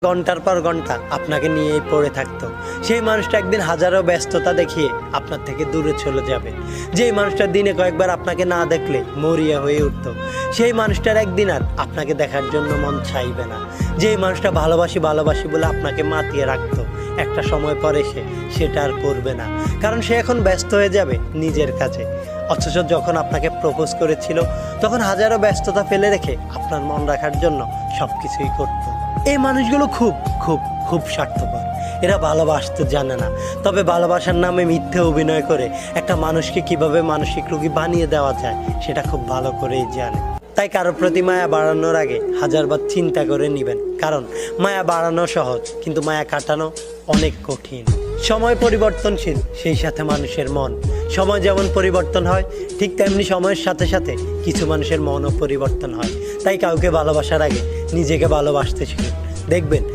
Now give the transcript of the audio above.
ঘন্টার পর ঘন্টা আপনাকে নিয়েই পড়ে থাকতো, সেই মানুষটা একদিন হাজারো ব্যস্ততা দেখিয়ে আপনার থেকে দূরে চলে যাবে। যেই মানুষটা দিনে কয়েকবার আপনাকে না দেখলে মরিয়া হয়ে উঠতো, সেই মানুষটার একদিন আর আপনাকে দেখার জন্য মন চাইবে না। যেই মানুষটা ভালোবাসি ভালোবাসি বলে আপনাকে মাতিয়ে রাখতো, একটা সময় পরে সেটা আর করবে না, কারণ সে এখন ব্যস্ত হয়ে যাবে নিজের কাছে। অথচ যখন আপনাকে প্রপোজ করেছিল তখন হাজারো ব্যস্ততা ফেলে রেখে আপনার মন রাখার জন্য সব কিছুই করতো। এই মানুষগুলো খুব খুব খুব স্বার্থপর। এরা ভালোবাসতে জানে না, তবে ভালোবাসার নামে মিথ্যে অভিনয় করে একটা মানুষকে কিভাবে মানসিক রোগী বানিয়ে দেওয়া যায় সেটা খুব ভালো করেই জানে। তাই কারো প্রতি মায়া বাড়ানোর আগে হাজারবার চিন্তা করে নেবেন, কারণ মায়া বাড়ানো সহজ কিন্তু মায়া কাটানো অনেক কঠিন। সময় পরিবর্তনশীল, সেই সাথে মানুষের মন। সময় যেমন পরিবর্তন হয় ঠিক তেমনি সময়ের সাথে সাথে কিছু মানুষের মনও পরিবর্তন হয়। তাই কাউকে ভালোবাসার আগে নিজেকে ভালোবাসতে শিখুন, দেখবেন